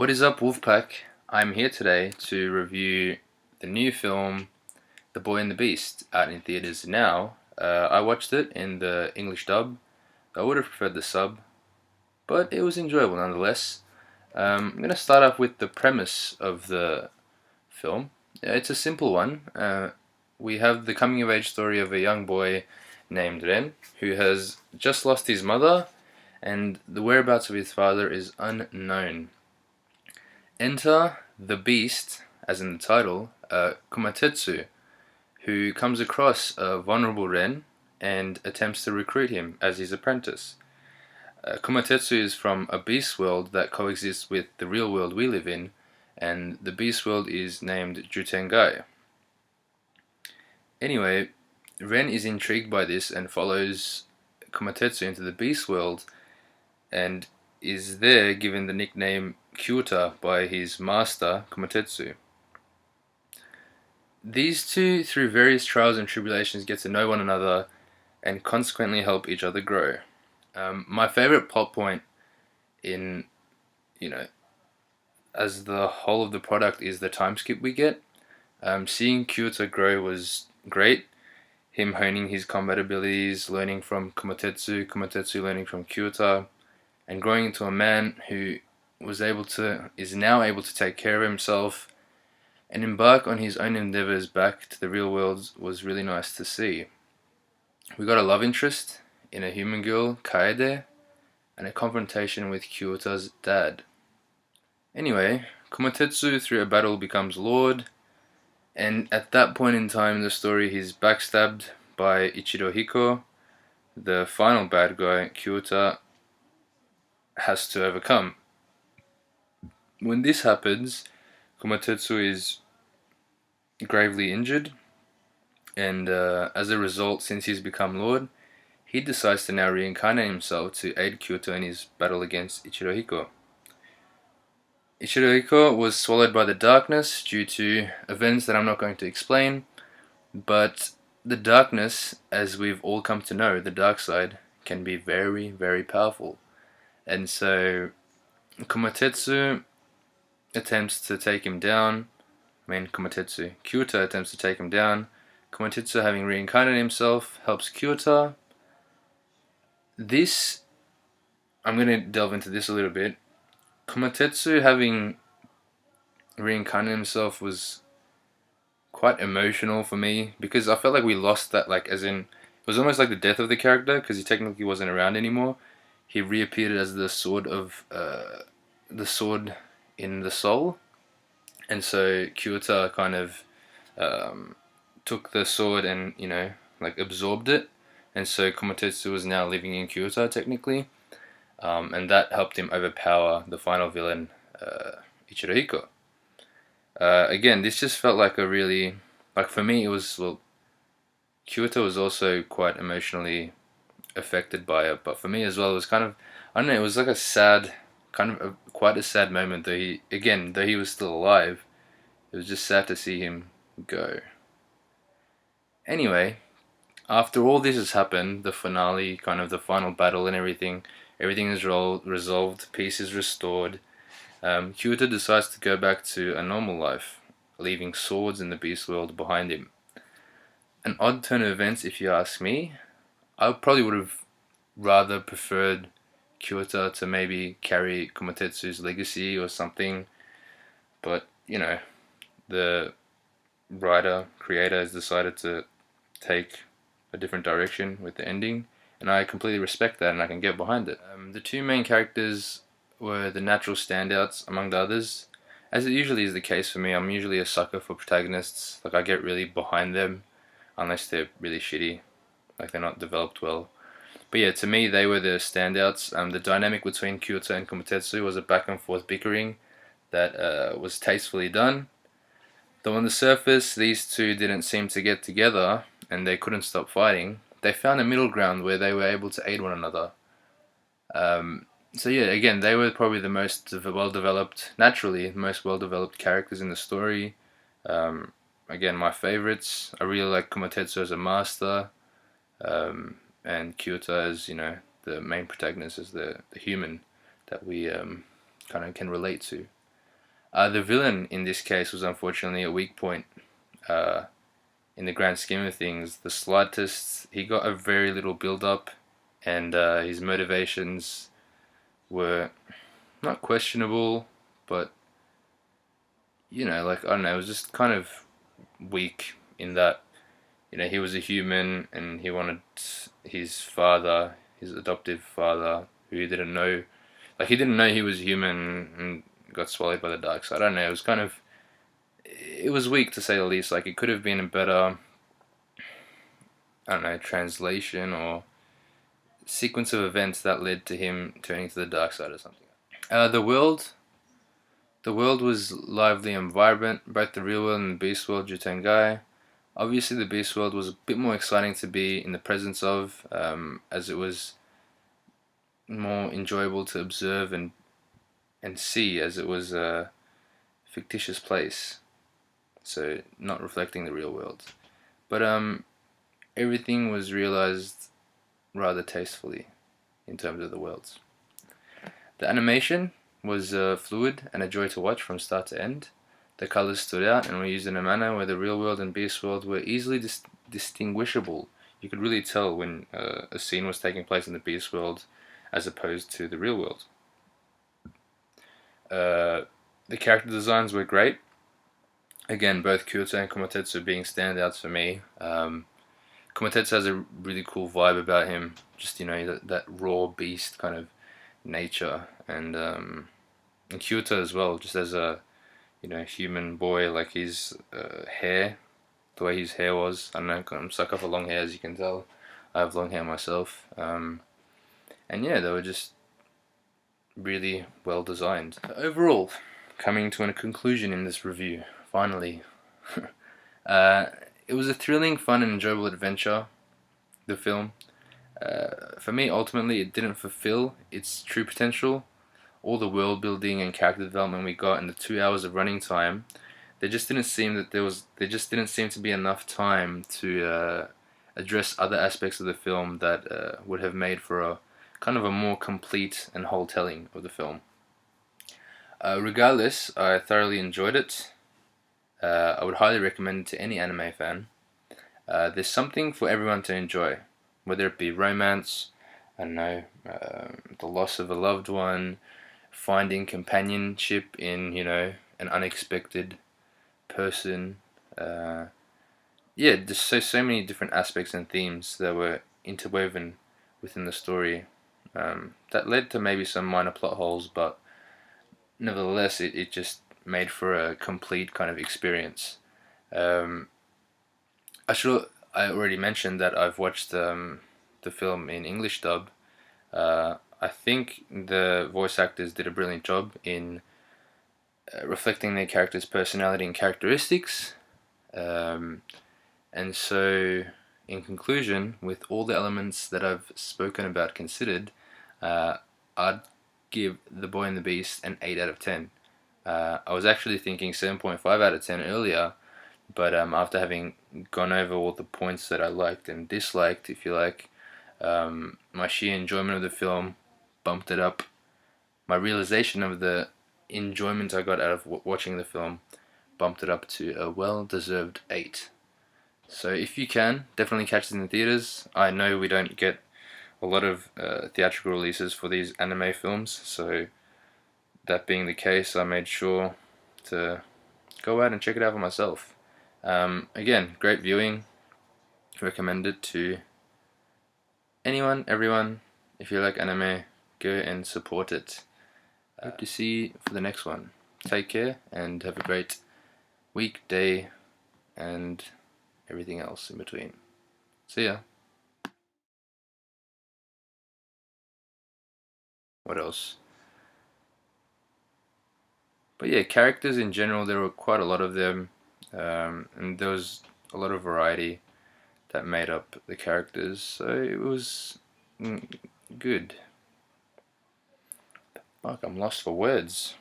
What is up, Wolfpack? I'm here today to review the new film The Boy and the Beast, out in theaters now. I watched it in the English dub. I would have preferred the sub, but it was enjoyable nonetheless. I'm going to start off with the premise of the film. It's a simple one. We have the coming of age story of a young boy named Ren who has just lost his mother, and the whereabouts of his father is unknown. Enter the Beast, as in the title, Kumatetsu, who comes across a vulnerable Ren and attempts to recruit him as his apprentice. Kumatetsu is from a beast world that coexists with the real world we live in, and the beast world is named Jutengai. Anyway, Ren is intrigued by this and follows Kumatetsu into the beast world, and is there given the nickname Kyuta by his master, Kumatetsu. These two, through various trials and tribulations, get to know one another and consequently help each other grow. My favorite plot point in, as the whole of the product is the time skip we get. Seeing Kyuta grow was great. Him honing his combat abilities, learning from Kumatetsu, Kumatetsu learning from Kyuta, and growing into a man who is now able to take care of himself and embark on his own endeavors back to the real world was really nice to see. We got a love interest in a human girl, Kaede, and a confrontation with Kyuta's dad. Anyway, Kumatetsu through a battle becomes Lord, and at that point in time in the story he's backstabbed by Ichirohiko, the final bad guy Kyuta has to overcome. When this happens, Kumatetsu is gravely injured, and as a result, since he's become Lord, he decides to now reincarnate himself to aid Kyuta in his battle against Ichirohiko. Ichirohiko was swallowed by the darkness due to events that I'm not going to explain, but the darkness, as we've all come to know, the dark side, can be very, very powerful. And so Kumatetsu attempts to take him down. Kyuta attempts to take him down. Kumatetsu, having reincarnated himself, helps Kyuta. I'm going to delve into this a little bit. Kumatetsu having reincarnated himself was quite emotional for me, because I felt like we lost that, as in, it was almost like the death of the character, because he technically wasn't around anymore. He reappeared as the sword in the soul, and so Kyuta kind of took the sword and absorbed it, and so Kumatetsu was now living in Kyuta technically, and that helped him overpower the final villain, Ichirohiko. Again, this just felt like a really, for me it was, Kyuta was also quite emotionally affected by it, but for me as well it was kind of, I don't know, it was like a sad, quite a sad moment, though he was still alive. It was just sad to see him go. Anyway, after all this has happened, the finale, the final battle and everything is resolved, peace is restored. Kyuta decides to go back to a normal life, leaving swords in the beast world behind him. An odd turn of events, if you ask me. I probably would have rather preferred Kyuta to maybe carry Kumatetsu's legacy or something, but the creator has decided to take a different direction with the ending, and I completely respect that and I can get behind it. The two main characters were the natural standouts among the others. As it usually is the case for me, I'm usually a sucker for protagonists. I get really behind them, unless they're really shitty, they're not developed well. But yeah, to me, they were the standouts. The dynamic between Kyuta and Kumatetsu was a back and forth bickering that was tastefully done. Though on the surface, these two didn't seem to get together, and they couldn't stop fighting, they found a middle ground where they were able to aid one another. So yeah, again, they were probably the most well-developed characters in the story. Again, my favorites. I really like Kumatetsu as a master, and Kyuta as, the main protagonist, as the human that we kind of can relate to. The villain in this case was unfortunately a weak point. Uh, in the grand scheme of things, the slightest, he got a very little build up, and his motivations were not questionable, but like I don't know, it was just kind of weak in that he was a human and he wanted his father, his adoptive father, who he didn't know, like he didn't know he was human and got swallowed by the dark side. I don't know. It was kind of, it was weak to say the least. Like it could have been a better, I don't know, translation or sequence of events that led to him turning to the dark side or something. Uh, the world, the world was lively and vibrant. Both the real world and the beast world, Jutengai. Obviously, the beast world was a bit more exciting to be in the presence of, as it was more enjoyable to observe and see, as it was a fictitious place, so not reflecting the real world. But everything was realized rather tastefully in terms of the worlds. The animation was fluid and a joy to watch from start to end. The colors stood out and were used in a manner where the real world and beast world were easily distinguishable. You could really tell when a scene was taking place in the beast world as opposed to the real world. The character designs were great. Again, both Kyoto and Komatetsu being standouts for me. Komatetsu has a really cool vibe about him, just that raw beast kind of nature, and Kyoto as well, just as a human boy, like his hair, the way his hair was. I don't know, I'm sucker for long hair, as you can tell. I have long hair myself, and yeah, they were just really well designed. Overall, coming to a conclusion in this review, finally, uh, it was a thrilling, fun, and enjoyable adventure. The film, for me, ultimately, it didn't fulfill its true potential. All the world building and character development we got in the 2 hours of running time, there just didn't seem to be enough time to address other aspects of the film that would have made for a kind of a more complete and whole telling of the film. Regardless, I thoroughly enjoyed it. I would highly recommend it to any anime fan. There's something for everyone to enjoy, whether it be romance, I don't know, the loss of a loved one, finding companionship in an unexpected person. Yeah, just so many different aspects and themes that were interwoven within the story, that led to maybe some minor plot holes, but nevertheless, it just made for a complete kind of experience. Um, I already mentioned that I've watched the film in English dub. I think the voice actors did a brilliant job in reflecting their characters' personality and characteristics. Um, and so, in conclusion, with all the elements that I've spoken about considered, uh, I'd give The Boy and the Beast an 8 out of 10. I was actually thinking 7.5 out of 10 earlier, but after having gone over all the points that I liked and disliked, if you like, my sheer enjoyment of the film bumped it up. My realization of the enjoyment I got out of watching the film bumped it up to a well-deserved 8. So if you can, definitely catch it in the theaters. I know we don't get a lot of theatrical releases for these anime films, so that being the case, I made sure to go out and check it out for myself. Again, great viewing. Recommend it to anyone, everyone. If you like anime, go and support it. Hope to see you for the next one. Take care and have a great week, day, and everything else in between. See ya. What else? But yeah, characters in general, there were quite a lot of them, and there was a lot of variety that made up the characters, so it was good. Fuck, I'm lost for words.